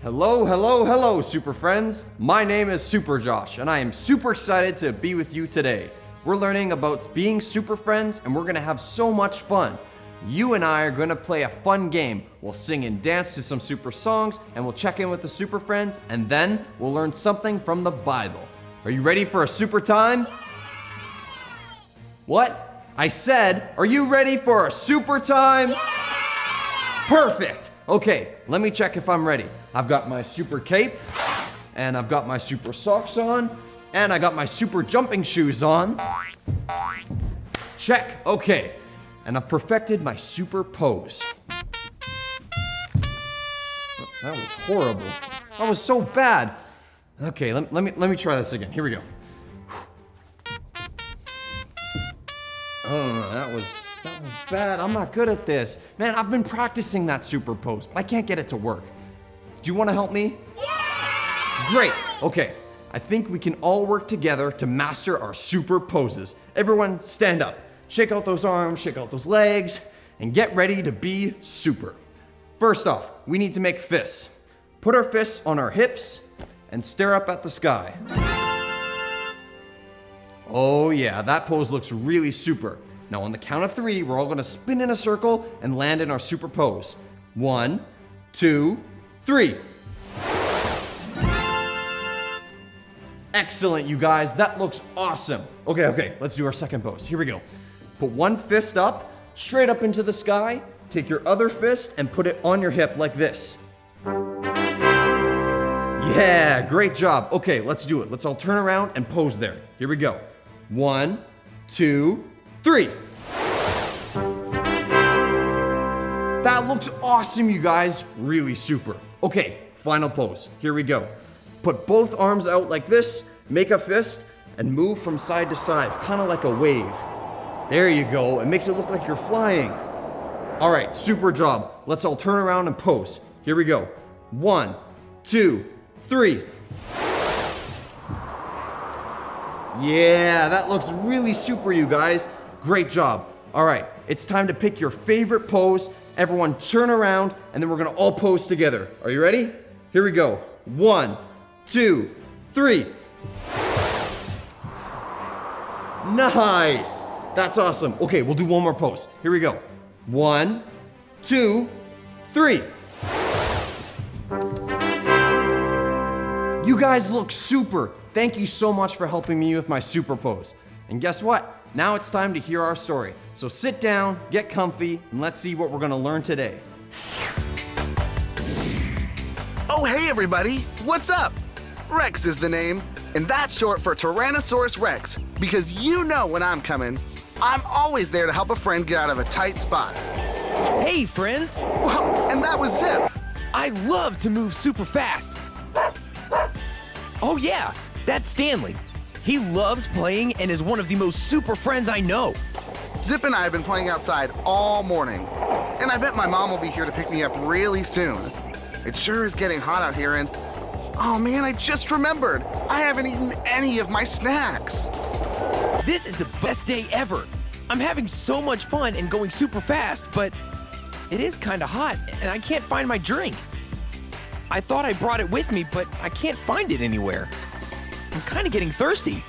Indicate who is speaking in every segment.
Speaker 1: Hello, hello, hello, Super Friends. My name is Super Josh, and I am super excited to be with you today. We're learning about being Super Friends, and we're gonna have so much fun. You and I are gonna play a fun game. We'll sing and dance to some super songs, and we'll check in with the Super Friends, and then we'll learn something from the Bible. Are you ready for a super time? What? I said, are you ready for a super time? Perfect. Okay, let me check if I'm ready. I've got my super cape, and I've got my super socks on, and I got my super jumping shoes on. Check, okay. And I've perfected my super pose. That was horrible. That was so bad. Okay, let me try this again. Here we go. Oh, that was bad. I'm not good at this. Man, I've been practicing that super pose, but I can't get it to work. Do you want to help me? Yeah! Great. Okay. I think we can all work together to master our super poses. Everyone stand up. Shake out those arms, shake out those legs, and get ready to be super. First off, we need to make fists. Put our fists on our hips and stare up at the sky. Oh yeah, that pose looks really super. Now on the count of 3, we're all gonna spin in a circle and land in our super pose. 1, 2, 3. Excellent, you guys, that looks awesome. Okay, let's do our second pose. Here we go. Put one fist up, straight up into the sky. Take your other fist and put it on your hip like this. Yeah, great job. Okay, let's do it. Let's all turn around and pose there. Here we go. 1, 2, 3. That looks awesome, you guys. Really super. Okay, final pose. Here we go. Put both arms out like this, make a fist, and move from side to side, kind of like a wave. There you go. It makes it look like you're flying. All right, super job. Let's all turn around and pose. Here we go. 1, 2, 3. Yeah, that looks really super, you guys. Great job. All right, it's time to pick your favorite pose. Everyone turn around, and then we're gonna all pose together. Are you ready? Here we go. 1, 2, 3. Nice. That's awesome. Okay, we'll do one more pose. Here we go. 1, 2, 3. You guys look super. Thank you so much for helping me with my super pose. And guess what? Now it's time to hear our story. So sit down, get comfy, and let's see what we're gonna learn today.
Speaker 2: Oh, hey everybody, what's up? Rex is the name, and that's short for Tyrannosaurus Rex, because you know when I'm coming, I'm always there to help a friend get out of a tight spot.
Speaker 3: Hey friends!
Speaker 2: Well, and that was Zip.
Speaker 3: I love to move super fast. Oh yeah, that's Stanley. He loves playing and is one of the most super friends I know.
Speaker 2: Zip and I have been playing outside all morning, and I bet my mom will be here to pick me up really soon. It sure is getting hot out here, and oh man, I just remembered. I haven't eaten any of my snacks.
Speaker 3: This is the best day ever. I'm having so much fun and going super fast, but it is kind of hot and I can't find my drink. I thought I brought it with me, but I can't find it anywhere. I'm kind of getting thirsty.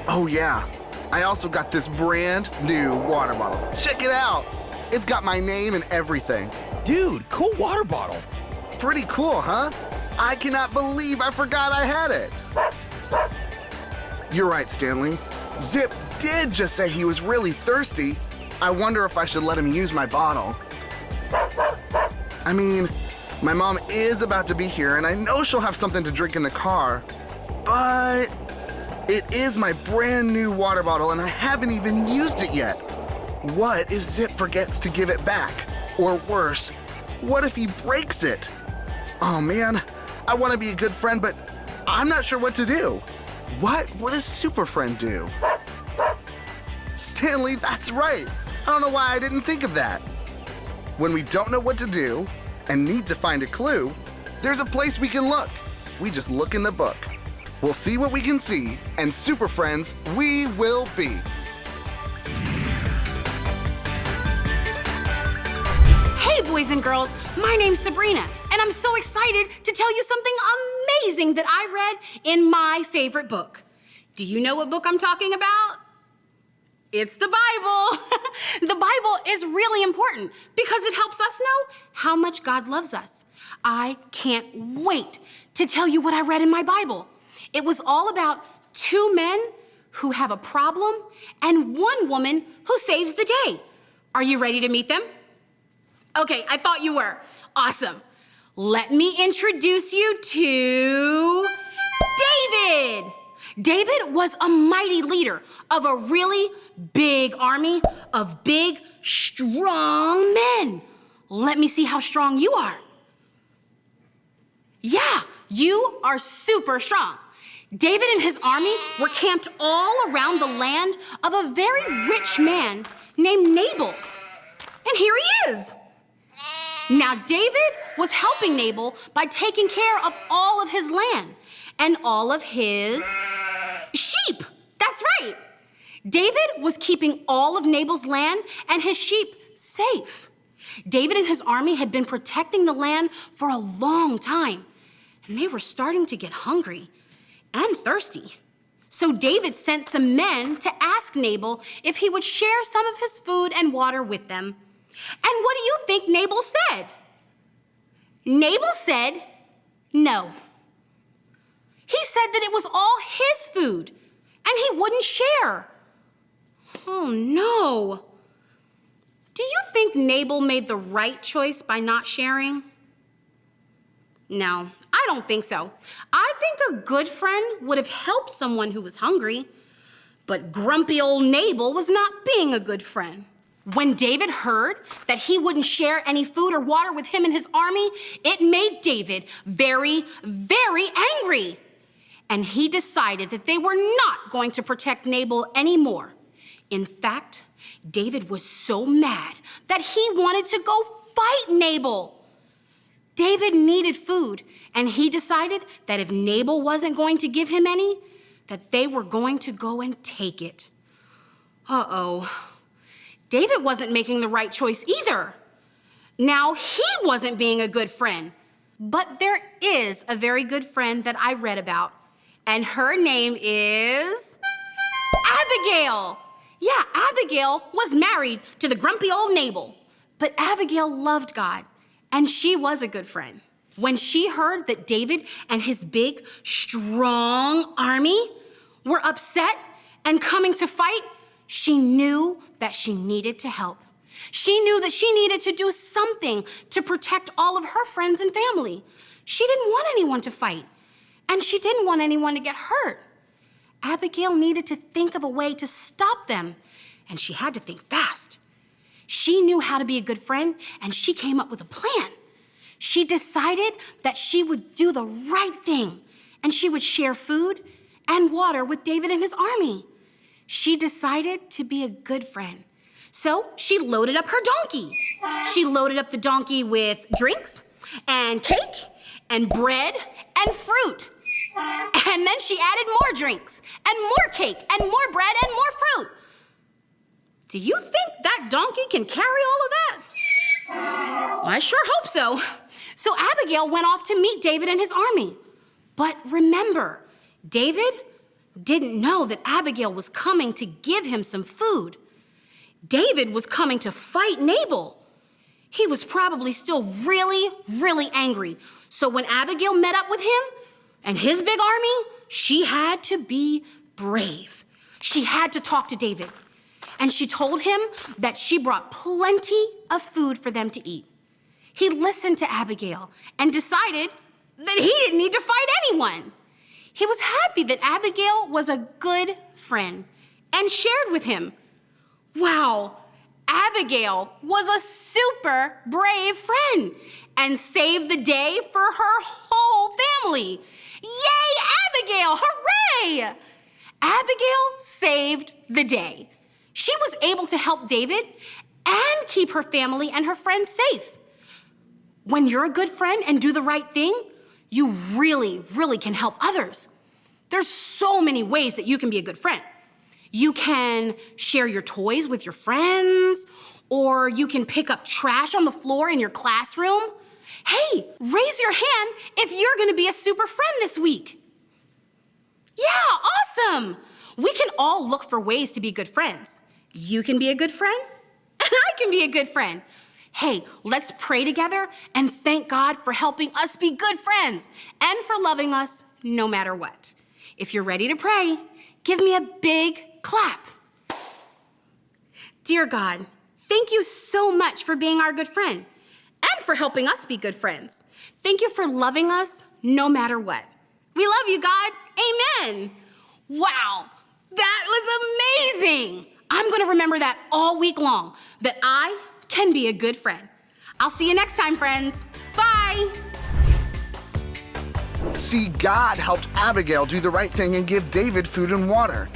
Speaker 2: Oh yeah, I also got this brand new water bottle. Check it out. It's got my name and everything.
Speaker 3: Dude, cool water bottle.
Speaker 2: Pretty cool, huh? I cannot believe I forgot I had it. You're right, Stanley. Zip did just say he was really thirsty. I wonder if I should let him use my bottle. I mean, my mom is about to be here, and I know she'll have something to drink in the car, but it is my brand new water bottle, and I haven't even used it yet. What if Zip forgets to give it back? Or worse, what if he breaks it? Oh man, I want to be a good friend, but I'm not sure what to do. What would a super friend do? Stanley, that's right. I don't know why I didn't think of that. When we don't know what to do and need to find a clue, there's a place we can look. We just look in the book. We'll see what we can see, and super friends we will be.
Speaker 4: Hey boys and girls, my name's Sabrina, and I'm so excited to tell you something amazing that I read in my favorite book. Do you know what book I'm talking about? It's the Bible. The Bible is really important because it helps us know how much God loves us. I can't wait to tell you what I read in my Bible. It was all about 2 men who have a problem and 1 woman who saves the day. Are you ready to meet them? Okay, I thought you were. Awesome. Let me introduce you to David. David was a mighty leader of a really big army of big, strong men. Let me see how strong you are. Yeah, you are super strong. David and his army were camped all around the land of a very rich man named Nabal. And here he is. Now, David was helping Nabal by taking care of all of his land and all of his sheep. That's right. David was keeping all of Nabal's land and his sheep safe. David and his army had been protecting the land for a long time, and they were starting to get hungry and thirsty. So David sent some men to ask Nabal if he would share some of his food and water with them. And what do you think Nabal said? Nabal said no. He said that it was all his food, and he wouldn't share. Oh, no. Do you think Nabal made the right choice by not sharing? No, I don't think so. I think a good friend would have helped someone who was hungry, but grumpy old Nabal was not being a good friend. When David heard that he wouldn't share any food or water with him and his army, it made David very, very angry. And he decided that they were not going to protect Nabal anymore. In fact, David was so mad that he wanted to go fight Nabal. David needed food, and he decided that if Nabal wasn't going to give him any, that they were going to go and take it. Uh-oh. David wasn't making the right choice either. Now he wasn't being a good friend. But there is a very good friend that I read about, and her name is Abigail. Yeah, Abigail was married to the grumpy old Nabal, but Abigail loved God, and she was a good friend. When she heard that David and his big, strong army were upset and coming to fight, she knew that she needed to help. She knew that she needed to do something to protect all of her friends and family. She didn't want anyone to fight, and she didn't want anyone to get hurt. Abigail needed to think of a way to stop them, and she had to think fast. She knew how to be a good friend, and she came up with a plan. She decided that she would do the right thing, and she would share food and water with David and his army. She decided to be a good friend. So she loaded up her donkey. She loaded up the donkey with drinks and cake and bread and fruit. And then she added more drinks and more cake and more bread and more fruit. Do you think that donkey can carry all of that? I sure hope so. So Abigail went off to meet David and his army. But remember, David didn't know that Abigail was coming to give him some food. David was coming to fight Nabal. He was probably still really, really angry. So when Abigail met up with him and his big army, she had to be brave. She had to talk to David. And she told him that she brought plenty of food for them to eat. He listened to Abigail and decided that he didn't need to fight anyone. He was happy that Abigail was a good friend and shared with him. Wow, Abigail was a super brave friend and saved the day for her whole family. Yay, Abigail, hooray! Abigail saved the day. She was able to help David and keep her family and her friends safe. When you're a good friend and do the right thing, you really, really can help others. There's so many ways that you can be a good friend. You can share your toys with your friends, or you can pick up trash on the floor in your classroom. Hey, raise your hand if you're gonna be a super friend this week. Yeah, awesome. We can all look for ways to be good friends. You can be a good friend, and I can be a good friend. Hey, let's pray together and thank God for helping us be good friends and for loving us no matter what. If you're ready to pray, give me a big clap. Dear God, thank you so much for being our good friend and for helping us be good friends. Thank you for loving us no matter what. We love you, God. Amen. Wow, that was amazing. I'm gonna remember that all week long, that I can be a good friend. I'll see you next time, friends. Bye.
Speaker 2: See, God helped Abigail do the right thing and give David food and water.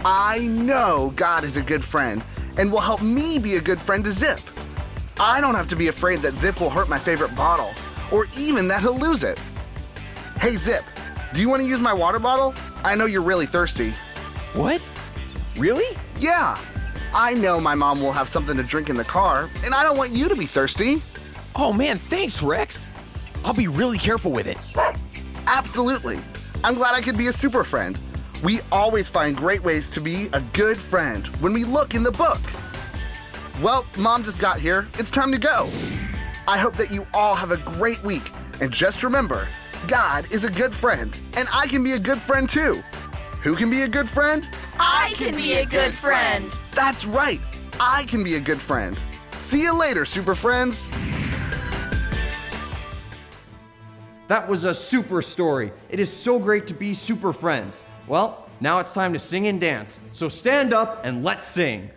Speaker 2: I know God is a good friend and will help me be a good friend to Zip. I don't have to be afraid that Zip will hurt my favorite bottle or even that he'll lose it. Hey, Zip, do you want to use my water bottle? I know you're really thirsty.
Speaker 3: What? Really?
Speaker 2: Yeah, I know my mom will have something to drink in the car, and I don't want you to be thirsty.
Speaker 3: Oh man, thanks, Rex. I'll be really careful with it.
Speaker 2: Absolutely. I'm glad I could be a super friend. We always find great ways to be a good friend when we look in the book. Well, Mom just got here. It's time to go. I hope that you all have a great week. And just remember, God is a good friend, and I can be a good friend too. Who can be a good friend?
Speaker 5: I can be a good friend.
Speaker 2: That's right. I can be a good friend. See you later, super friends.
Speaker 1: That was a super story. It is so great to be super friends. Well, now it's time to sing and dance. So stand up and let's sing.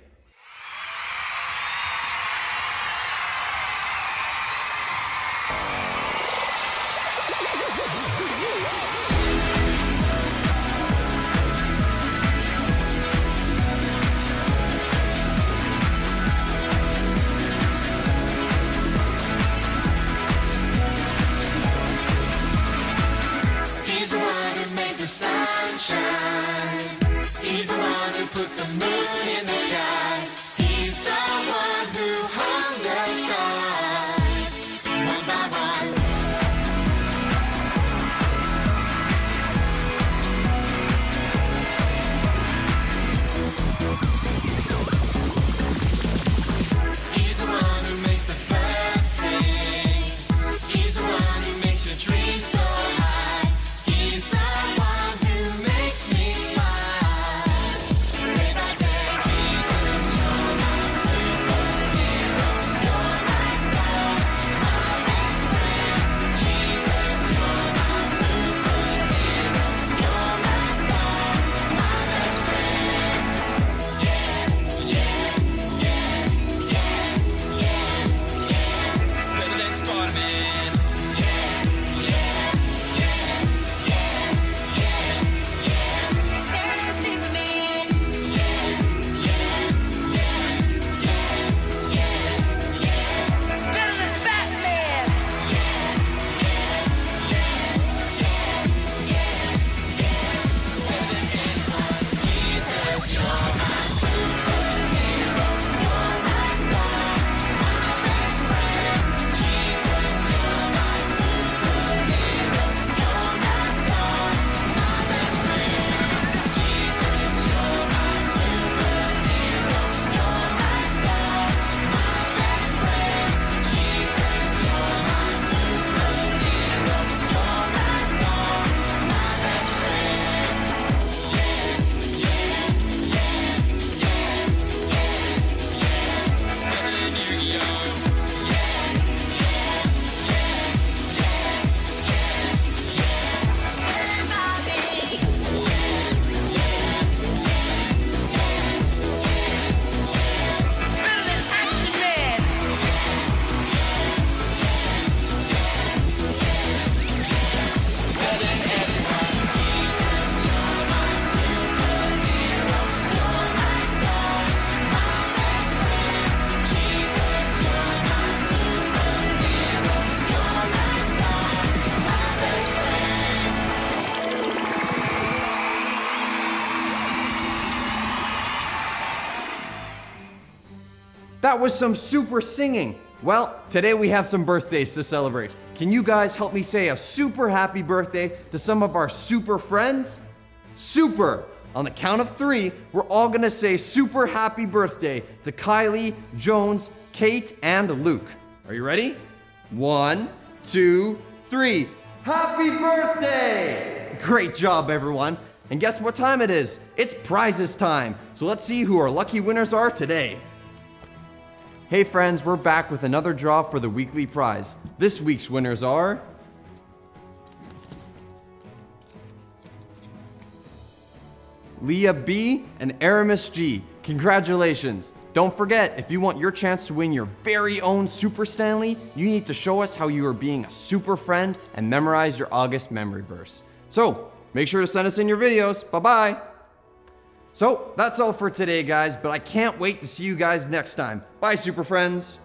Speaker 6: He's the one who makes the sun shine. He's the one who puts the moon in the sky. He's the one who hung the stars one by one. He's the one who makes the birds sing. He's the one who makes your dreams so high. He's the one who makes me smile. Day by day, Jesus, you're my superhero. You're my star, my best friend. Jesus, you're my superhero. You're my star, my best friend. Yeah, yeah, yeah, yeah, yeah, yeah. Better than Spider-Man. Yeah, yeah, yeah, yeah, yeah, yeah. Better than Superman. Yeah, yeah, yeah, yeah, yeah, yeah. Better than Batman. Yeah, yeah, yeah, yeah, yeah, yeah. Better than anyone. Jesus, you're my superhero. You're my star, my best friend. Jesus, you're my superhero. You're my star, my best friend. Jesus, you're my superhero. You're my star, my best friend. Jesus, you're my superhero. You're my star, my best friend. Yeah, yeah, yeah, yeah, yeah, yeah. Better than Yu-Gi-Oh! Yeah, yeah, yeah, yeah, yeah, yeah. Better than Bobby. Yeah, yeah, yeah, yeah, yeah, yeah. Better than Action Man. Better than everyone. Jesus, you're my superhero. You're my star, my best friend. Jesus, you're my superhero. You're my star, my best friend.
Speaker 1: That was some super singing. Well, today we have some birthdays to celebrate. can you guys help me say a super happy birthday to some of our super friends? Super! On the count of 3, we're all gonna say super happy birthday to Kylie, Jones, Kate, and Luke. Are you ready? 1, 2, 3. Happy birthday! Great job, everyone. And guess what time it is? It's prizes time. So let's see who our lucky winners are today. Hey friends, we're back with another draw for the weekly prize. This week's winners are Leah B and Aramis G. Congratulations. Don't forget, if you want your chance to win your very own Super Stanley, you need to show us how you are being a super friend and memorize your August memory verse. So, make sure to send us in your videos. Bye-bye. So, that's all for today, guys, but I can't wait to see you guys next time. Bye, super friends.